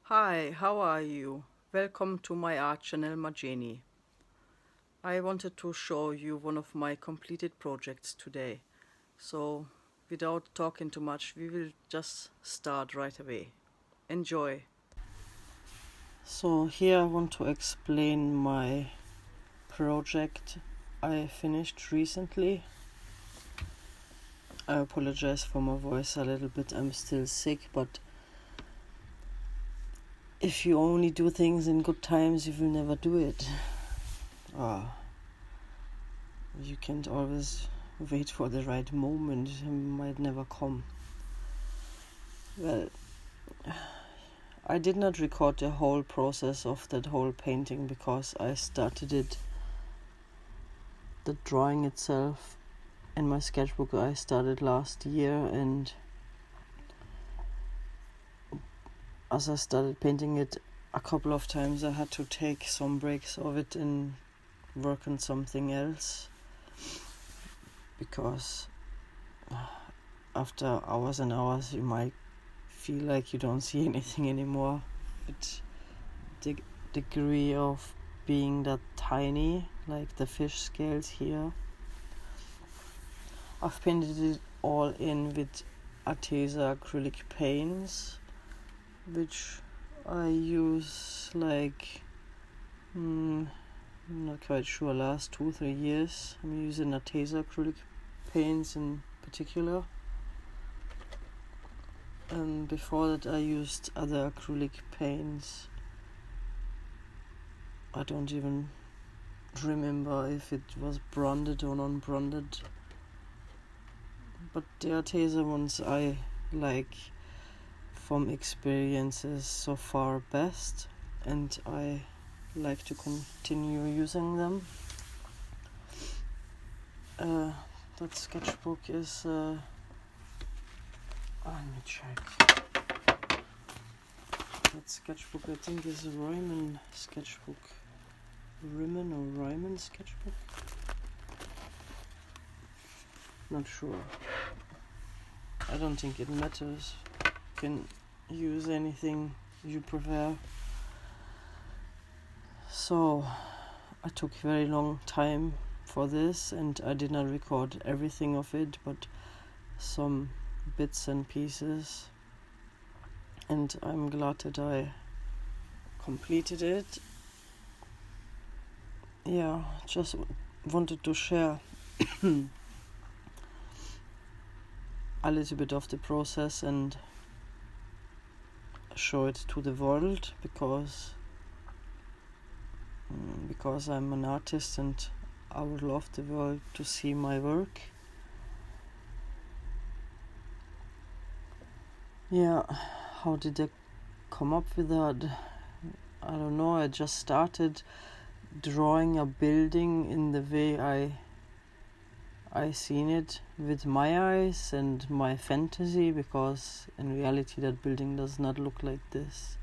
Hi, how are you? Welcome to my art channel Majeni. I wanted to show you one of my completed projects today. So, without talking too much, we will just start right away. Enjoy! So here I want to explain my project I finished recently. I apologize for my voice a little bit, I'm still sick, but if you only do things in good times, you will never do it. You can't always wait for the right moment, it might never come. Well, I did not record the whole process of that whole painting because I started the drawing itself in my sketchbook I started last year, and as I started painting it a couple of times I had to take some breaks of it and work on something else, because after hours and hours you might feel like you don't see anything anymore. But the degree of being that tiny, like the fish scales here, I've painted it all in with Arteza Acrylic paints, which I use like I'm not quite sure, last 2-3 years I'm using Arteza Acrylic paints in particular, and before that I used other acrylic paints. I don't even remember if it was branded or non-branded, but the Arteza ones I like from experiences so far best, and I like to continue using them. That sketchbook is let me check. That sketchbook I think is a Ryman sketchbook. Ryman or Ryman sketchbook? Not sure. I don't think it matters. You can use anything you prefer. So I took very long time for this, and I did not record everything of it, but some bits and pieces, and I'm glad that I completed it. Yeah, just wanted to share a little bit of the process and show it to the world, because I'm an artist and I would love the world to see my work. Yeah, how did I come up with that? I don't know, I just started drawing a building in the way I seen it with my eyes and my fantasy, because in reality that building does not look like this.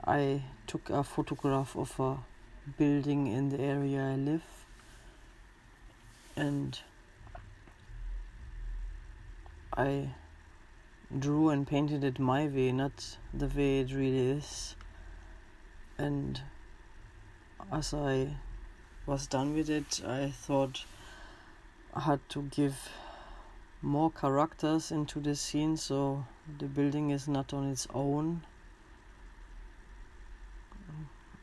I took a photograph of a building in the area I live, and I drew and painted it my way, not the way it really is. And as I was done with it, I thought I had to give more characters into the scene, so the building is not on its own.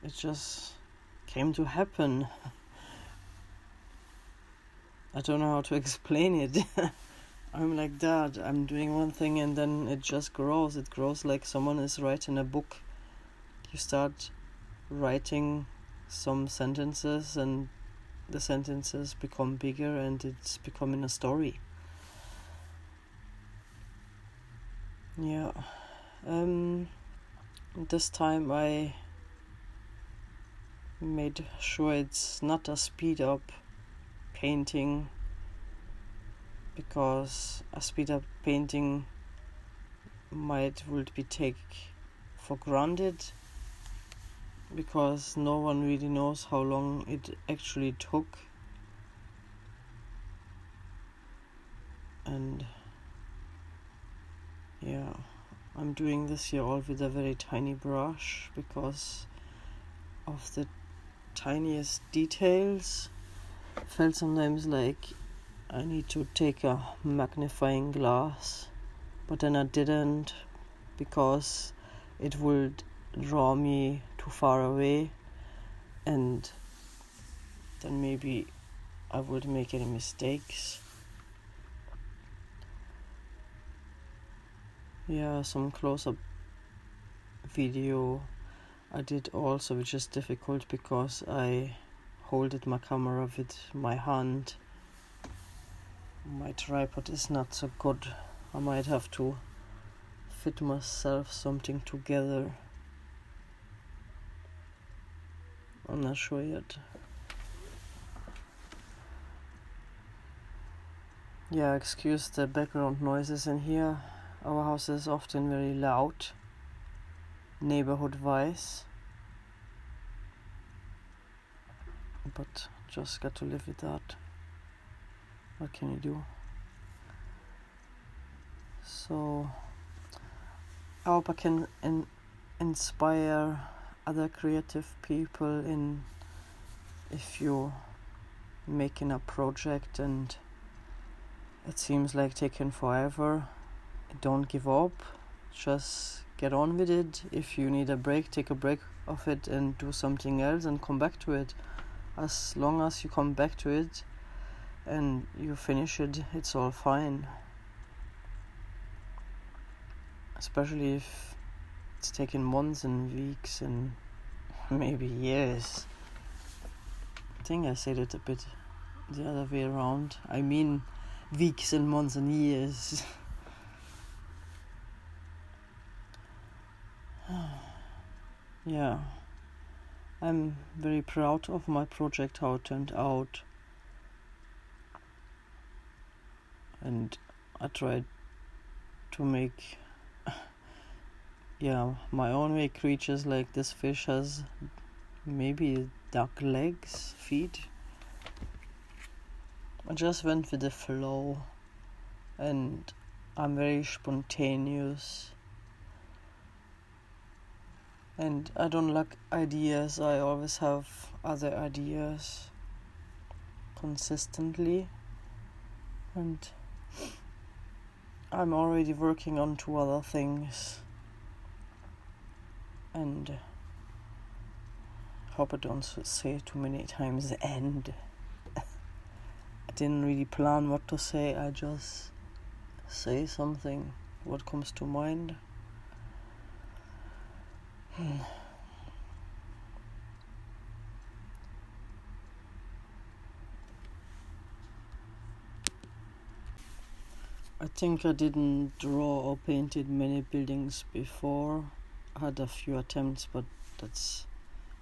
It just came to happen. I don't know how to explain it. I'm like that. I'm doing one thing and then it just grows. It grows like someone is writing a book. You start writing some sentences and the sentences become bigger and it's becoming a story. Yeah. This time I made sure it's not a speed up painting, because a speed up painting would be taken for granted, because no one really knows how long it actually took. And yeah, I'm doing this here all with a very tiny brush because of the tiniest details. I felt sometimes like I need to take a magnifying glass, but then I didn't because it would draw me too far away, and then maybe I would make any mistakes. Yeah, some close-up video I did also, which is difficult because I holded my camera with my hand. My tripod is not so good. I might have to fit myself something together. I'm not sure yet. Yeah, excuse the background noises in here. Our house is often very loud, neighborhood-wise, but just got to live with that. What can you do? So I hope I can inspire other creative people if you're making a project and it seems like taking forever. Don't give up, just get on with it. If you need a break, take a break of it and do something else and come back to it. As long as you come back to it and you finish it, it's all fine. Especially if it's taking months and weeks and maybe years. I think I said it a bit the other way around. I mean weeks and months and years. Yeah, I'm very proud of my project, how it turned out, and I tried to make my own way creatures. Like this fish has maybe duck legs, feet. I just went with the flow, and I'm very spontaneous. And I don't lack ideas. I always have other ideas consistently. And I'm already working on 2 other things. And hope I don't say too many times the end. I didn't really plan what to say. I just say something, what comes to mind. I think I didn't draw or painted many buildings before. I had a few attempts, but that's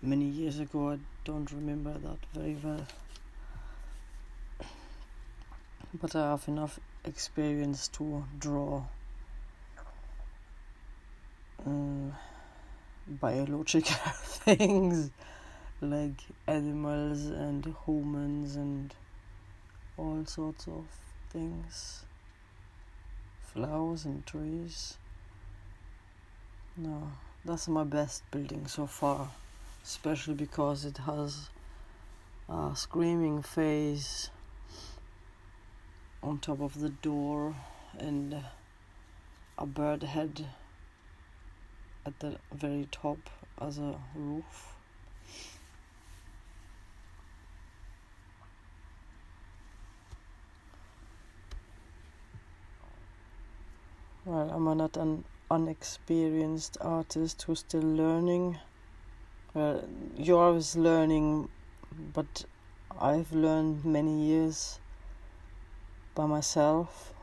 many years ago. I don't remember that very well. But I have enough experience to draw biological things like animals and humans and all sorts of things, flowers and trees. No, that's my best building so far, especially because it has a screaming face on top of the door and a bird head at the very top as a roof. Well, I'm not an unexperienced artist who's still learning. Well, you're always learning, but I've learned many years by myself.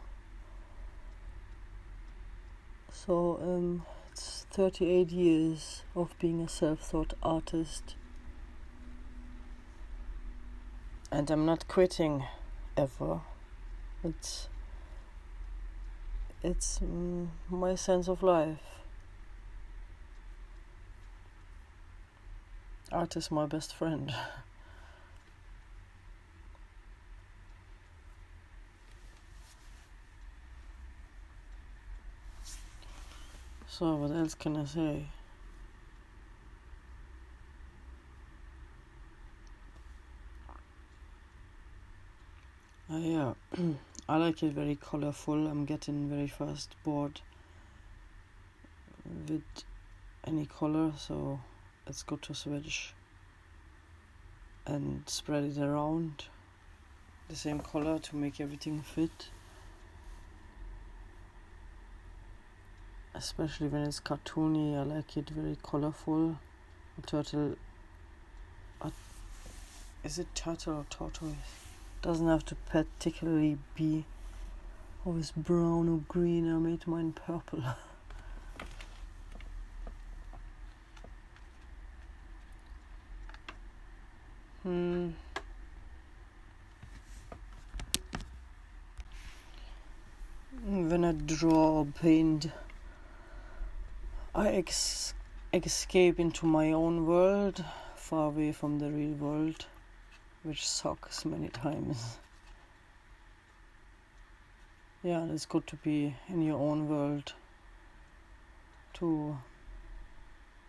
So it's 38 years of being a self-taught artist. And I'm not quitting ever. It's my sense of life. Art is my best friend. So what else can I say? Yeah, I like it very colorful. I'm getting very fast bored with any color, so it's good to switch and spread it around the same color to make everything fit, especially when it's cartoony. I like it very colorful. A turtle, is it turtle or tortoise? Doesn't have to particularly be always brown or green. I made mine purple. When I draw or paint, I escape into my own world, far away from the real world, which sucks many times. Yeah, it's good to be in your own world, to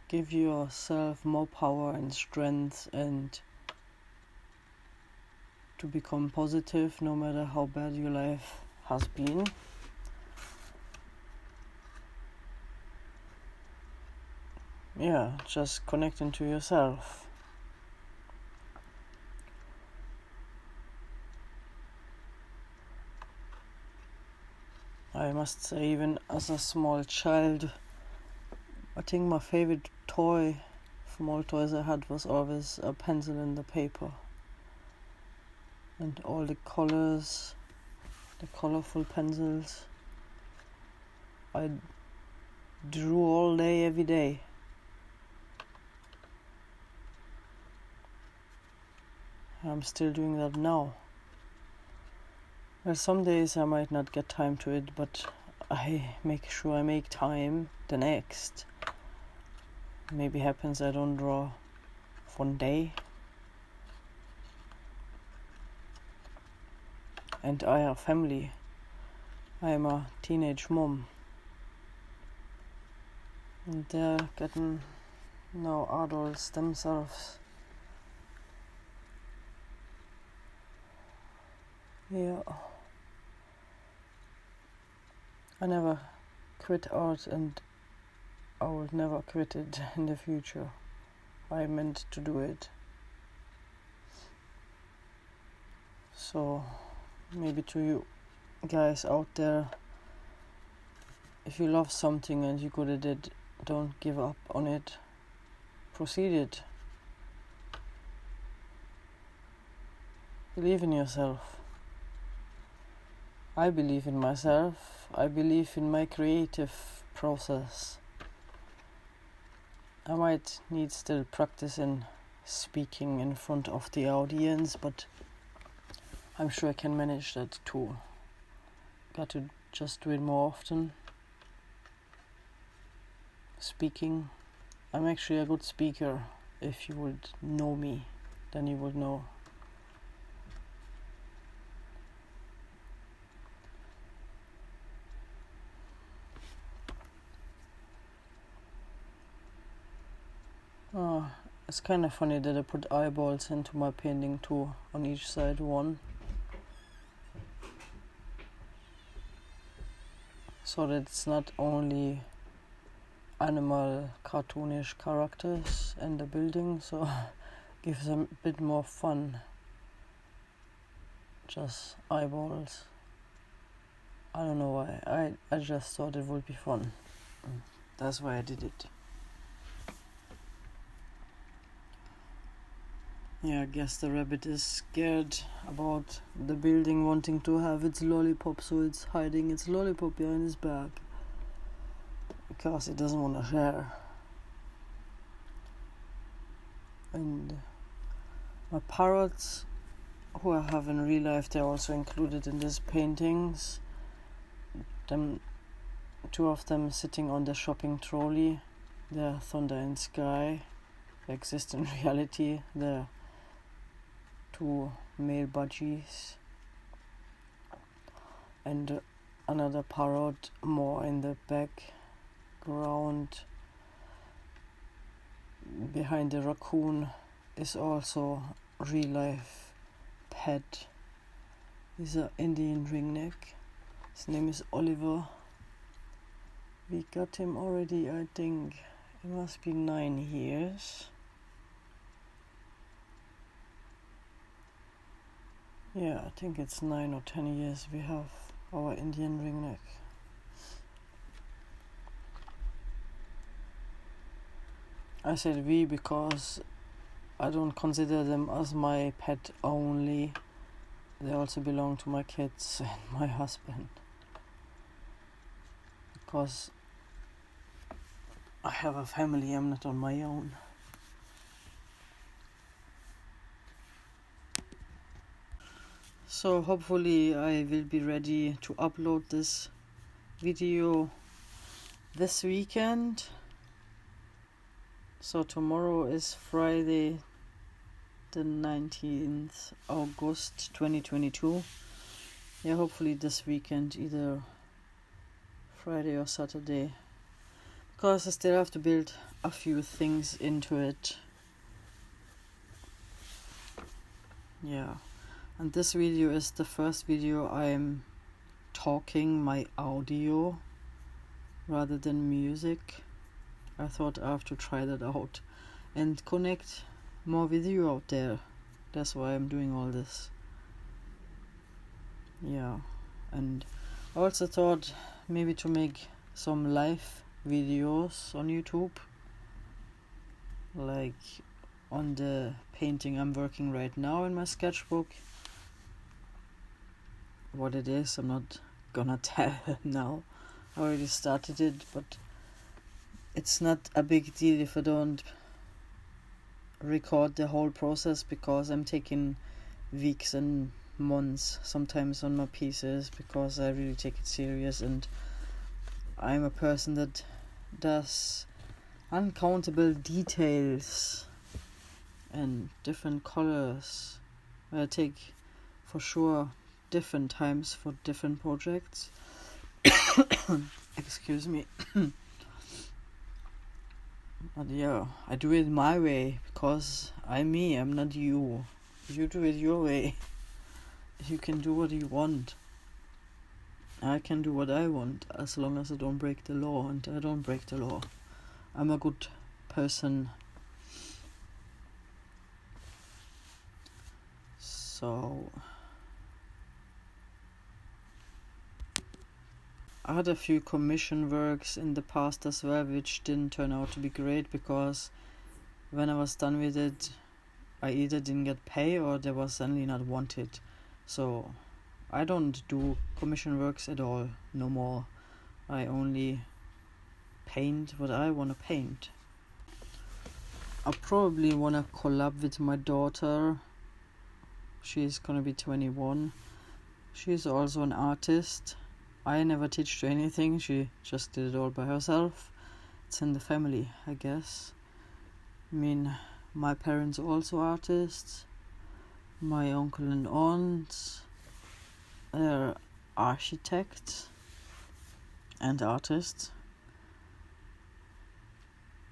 give yourself more power and strength, and to become positive no matter how bad your life has been. Yeah, just connecting to yourself. I must say, even as a small child, I think my favorite toy from all toys I had was always a pencil and the paper. And all the colors, the colorful pencils. I drew all day, every day. I'm still doing that now. Well, some days I might not get time to it, but I make sure I make time the next. Maybe happens I don't draw for one day. And I have family. I am a teenage mom. And they're getting now adults themselves. Yeah. I never quit art, and I will never quit it in the future. I meant to do it. So maybe to you guys out there, if you love something and you're good at it, don't give up on it. Proceed it. Believe in yourself. I believe in myself. I believe in my creative process. I might need still practice in speaking in front of the audience, but I'm sure I can manage that too. Got to just do it more often. Speaking. I'm actually a good speaker. If you would know me, then you would know. It's kind of funny that I put eyeballs into my painting too, on each side one. So that it's not only animal cartoonish characters and the building, so gives them a bit more fun. Just eyeballs. I don't know why. I just thought it would be fun. That's why I did it. Yeah, I guess the rabbit is scared about the building wanting to have its lollipop, so it's hiding its lollipop behind its back. Because it doesn't want to share. And my parrots, who I have in real life, they're also included in these paintings. Two of them sitting on the shopping trolley. They're Thunder and Sky. They exist in reality. They're two male budgies. And another parrot more in the back. background behind the raccoon is also real life pet. He's an Indian ringneck. His name is Oliver. We got him already, I think it must be 9 years. Yeah, I think it's 9 or 10 years we have our Indian ringneck. I said we because I don't consider them as my pet only. They also belong to my kids and my husband. Because I have a family, I'm not on my own. So hopefully I will be ready to upload this video this weekend. So tomorrow is Friday the 19th August 2022. Yeah, hopefully this weekend, either Friday or Saturday, because I still have to build a few things into it. Yeah, and this video is the first video I'm talking my audio rather than music. I thought I have to try that out and connect more with you out there. That's why I'm doing all this. Yeah, and I also thought maybe to make some live videos on YouTube, like on the painting I'm working right now in my sketchbook. What it is, I'm not gonna tell now. I already started it, but it's not a big deal if I don't record the whole process, because I'm taking weeks and months sometimes on my pieces, because I really take it serious, and I'm a person that does uncountable details and different colors. I take for sure different times for different projects. Excuse me. But yeah, I do it my way because I'm me, I'm not you. You do it your way. You can do what you want. I can do what I want, as long as I don't break the law, and I don't break the law. I'm a good person. So I had a few commission works in the past as well, which didn't turn out to be great, because when I was done with it, I either didn't get paid or they was suddenly not wanted. So I don't do commission works at all no more. I only paint what I want to paint. I probably want to collab with my daughter. She's gonna be 21. She's also an artist. I never teach her anything, she just did it all by herself. It's in the family, I guess. I mean, my parents are also artists. My uncle and aunts, they're architects and artists.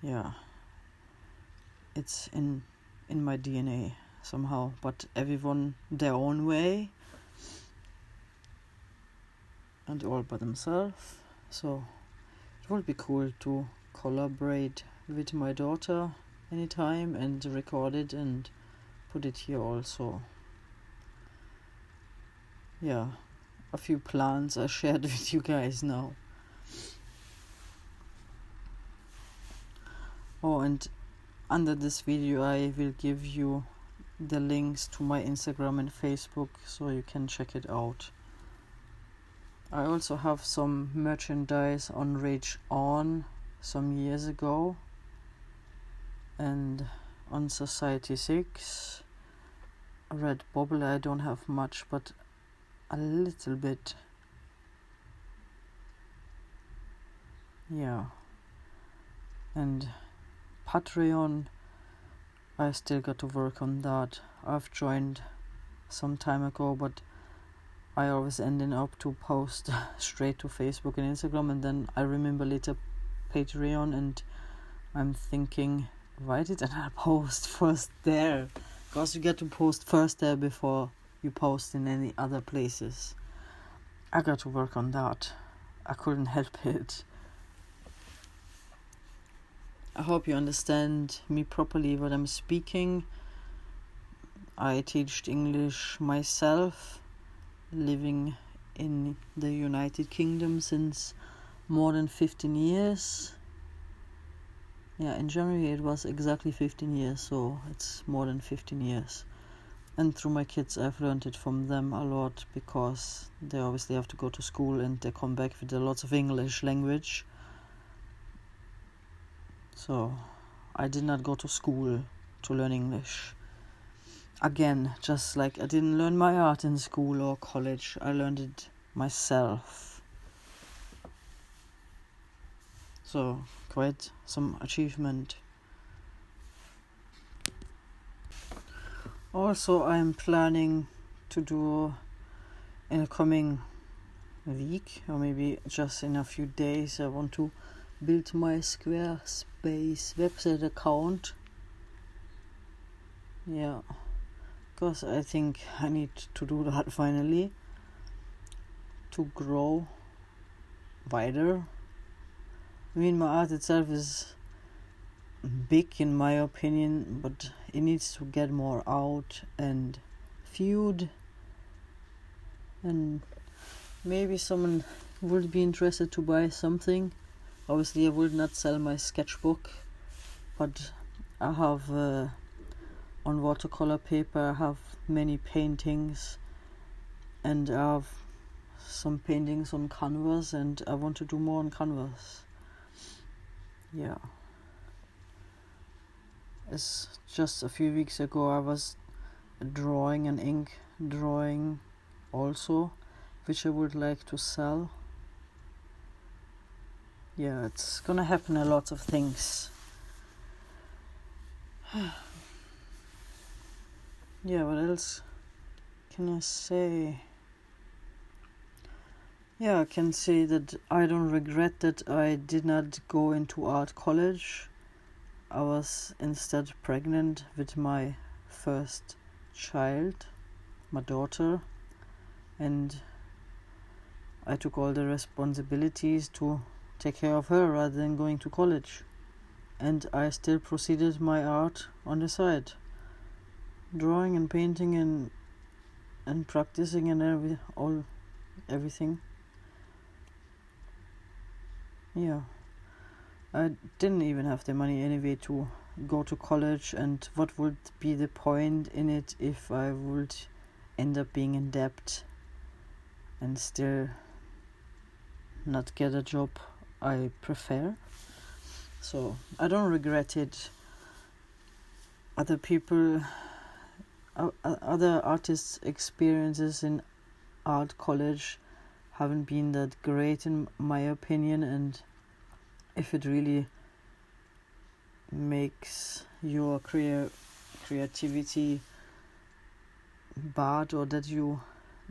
Yeah, it's in my DNA somehow, but everyone their own way. And all by themselves. So it would be cool to collaborate with my daughter anytime and record it and put it here also. Yeah, a few plans I shared with you guys now. Oh, and under this video I will give you the links to my Instagram and Facebook, so you can check it out. I also have some merchandise on Rage On some years ago, and on Society 6. Red Bubble I don't have much, but a little bit. Yeah. And Patreon, I still got to work on that. I've joined some time ago, but I always ended up to post straight to Facebook and Instagram, and then I remember later Patreon, and I'm thinking, why didn't I post first there? Because you get to post first there before you post in any other places. I got to work on that. I couldn't help it. I hope you understand me properly what I'm speaking. I teach English myself, living in the United Kingdom since more than 15 years. Yeah, in January it was exactly 15 years, so it's more than 15 years. And through my kids I've learned it from them a lot, because they obviously have to go to school and they come back with a lot of English language. So I did not go to school to learn English. Again, just like I didn't learn my art in school or college, I learned it myself. So quite some achievement. Also, I'm planning to do in a coming week, or maybe just in a few days, I want to build my Squarespace website account. Yeah, because I think I need to do that finally to grow wider. I mean, my art itself is big in my opinion, but it needs to get more out and viewed, and maybe someone would be interested to buy something. Obviously I would not sell my sketchbook, but I have on watercolor paper I have many paintings, and I have some paintings on canvas, and I want to do more on canvas. Yeah. It's just a few weeks ago I was drawing an ink drawing also, which I would like to sell. Yeah, it's gonna happen a lot of things. Yeah, what else can I say? Yeah, I can say that I don't regret that I did not go into art college. I was instead pregnant with my first child, my daughter, and I took all the responsibilities to take care of her rather than going to college. And I still proceeded my art on the side, drawing and painting and practicing and everything. Yeah, I didn't even have the money anyway to go to college, and what would be the point in it if I would end up being in debt and still not get a job I prefer? So I don't regret it. Other artists' experiences in art college haven't been that great in my opinion, and if it really makes your creativity bad, or that you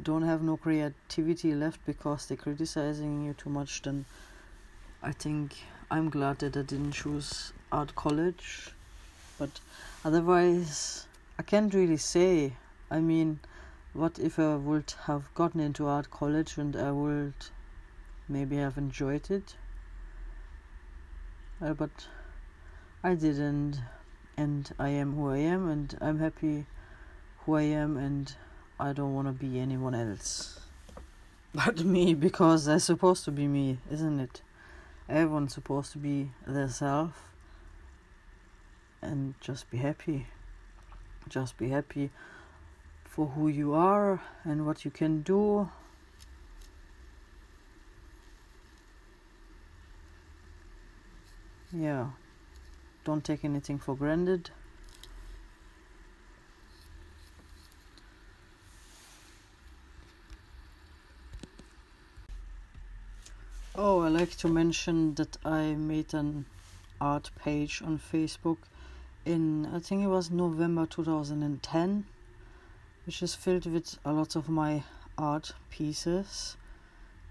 don't have no creativity left because they're criticizing you too much, then I think I'm glad that I didn't choose art college. But otherwise I can't really say. I mean, what if I would have gotten into art college and I would maybe have enjoyed it? But I didn't, and I am who I am, and I'm happy who I am, and I don't want to be anyone else but me, because that's supposed to be me, isn't it? Everyone's supposed to be their self and just be happy. Just be happy for who you are and what you can do. Yeah, don't take anything for granted. Oh, I like to mention that I made an art page on Facebook in, I think it was November 2010, which is filled with a lot of my art pieces,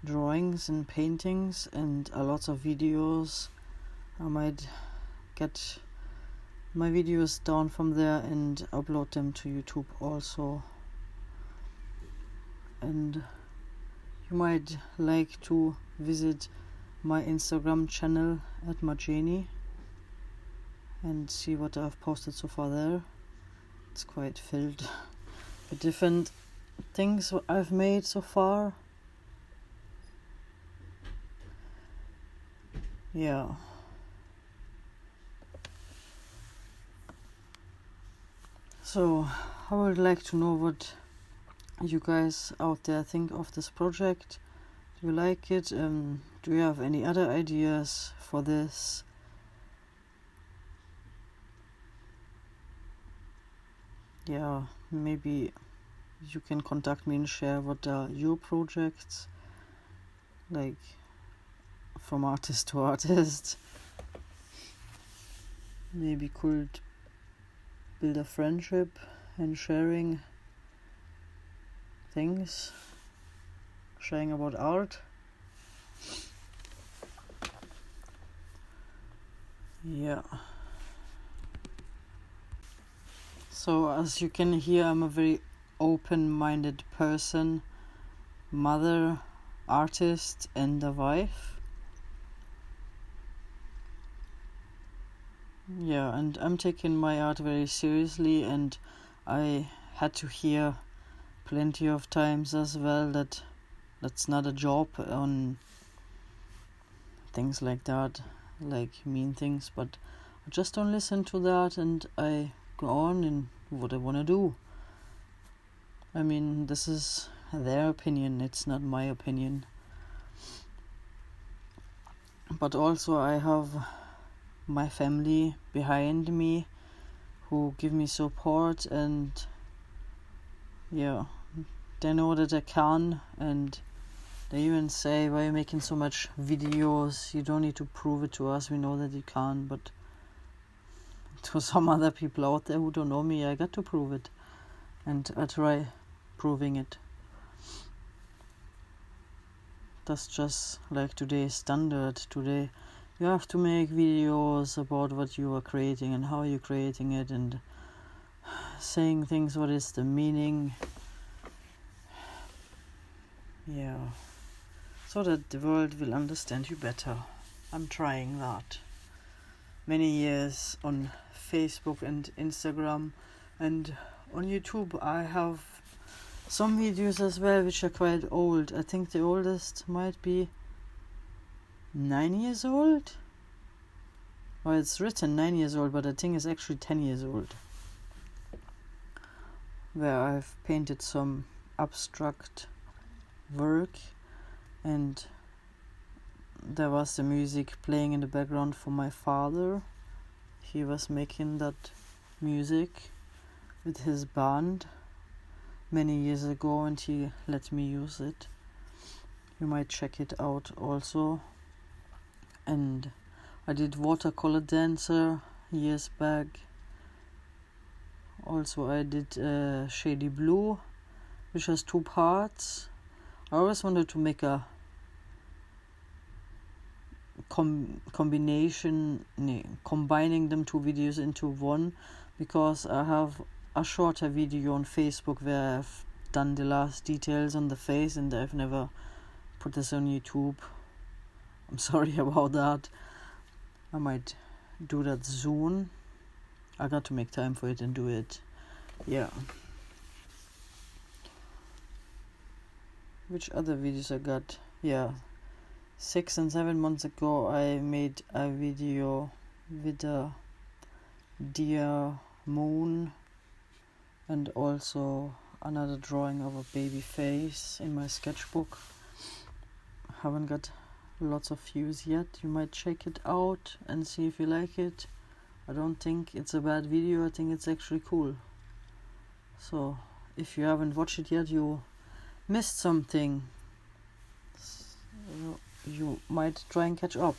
drawings and paintings, and a lot of videos I might get my videos down from there and upload them to YouTube also. And you might like to visit my Instagram channel at Majeni and see what I've posted so far there. It's quite filled with different things I've made so far. Yeah. So I would like to know what you guys out there think of this project. Do you like it? Do you have any other ideas for this? Yeah, maybe you can contact me and share what are your projects, like from artist to artist. Maybe could build a friendship and sharing things, sharing about art. Yeah. So as you can hear, I'm a very open-minded person, mother, artist, and a wife. Yeah, and I'm taking my art very seriously, and I had to hear plenty of times as well that that's not a job on things like that, like mean things, but I just don't listen to that and I go on in what I want to do. I mean, this is their opinion, it's not my opinion. But also I have my family behind me who give me support, and yeah, they know that I can, and they even say, why are you making so much videos? You don't need to prove it to us, we know that you can. But to some other people out there who don't know me, I got to prove it, and I try proving it. That's just like today's standard. Today you have to make videos about what you are creating and how you're creating it, and saying things, what is the meaning. Yeah, so that the world will understand you better. I'm trying that. Many years on Facebook and Instagram, and on YouTube I have some videos as well which are quite old. I think the oldest might be 9 years old. Well, it's written 9 years old, but I think it's actually 10 years old, where I've painted some abstract work, and there was the music playing in the background for my father. He was making that music with his band many years ago, and he let me use it. You might check it out also. And I did Watercolor Dancer years back. Also I did Shady Blue, which has 2 parts. I always wanted to make a combining them 2 videos into one, because I have a shorter video on Facebook where I've done the last details on the face, and I've never put this on YouTube. I'm sorry about that. I might do that soon. I got to make time for it and do it. Yeah. Which other videos I got? Yeah. 6 and 7 months ago I made a video with a deer moon, and also another drawing of a baby face in my sketchbook. Haven't got lots of views yet. You might check it out and see if you like it. I don't think it's a bad video. I think it's actually cool. So if you haven't watched it yet, you missed something. You might try and catch up.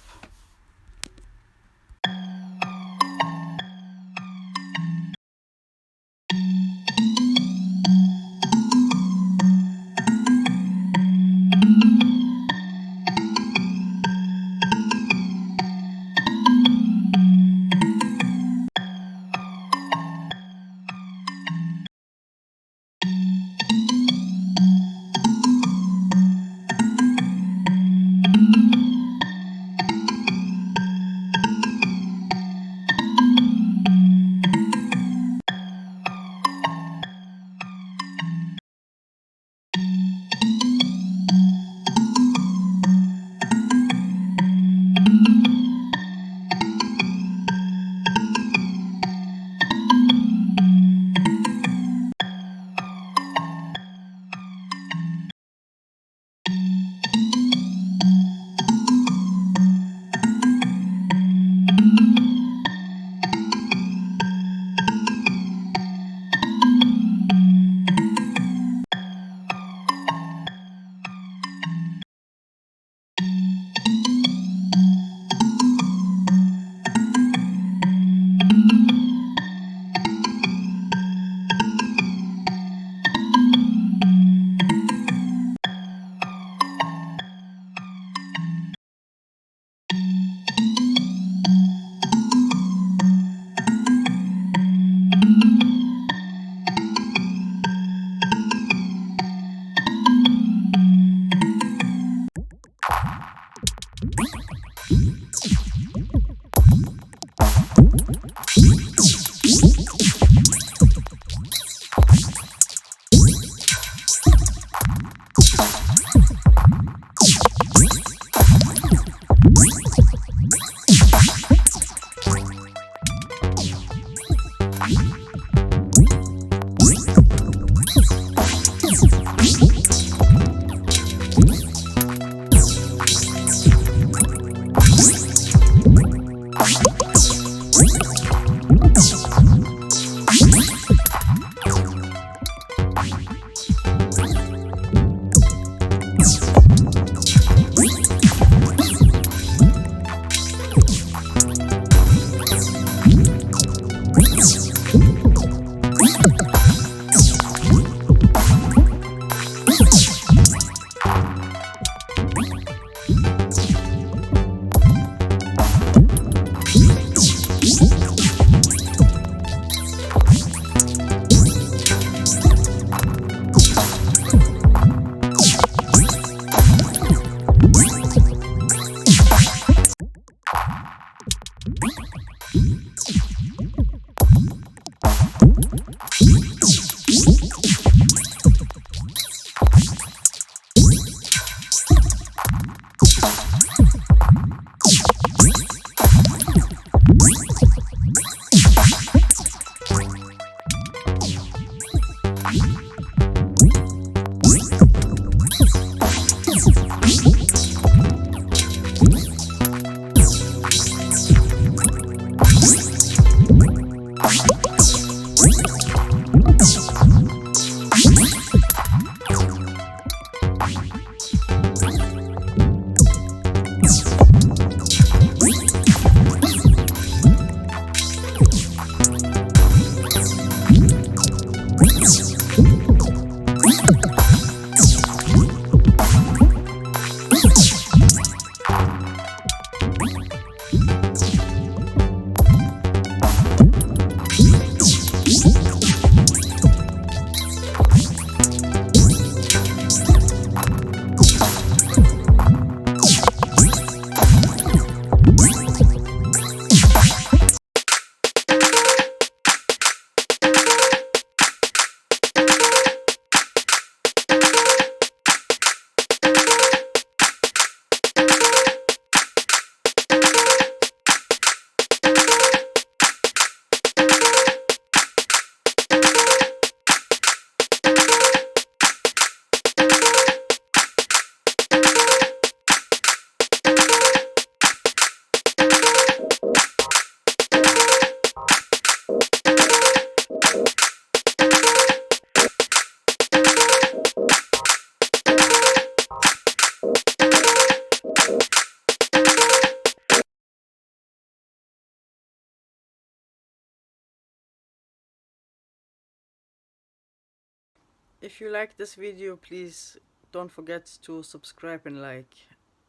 If you like this video, please don't forget to subscribe and like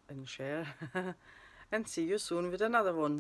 and share. And see you soon with another one.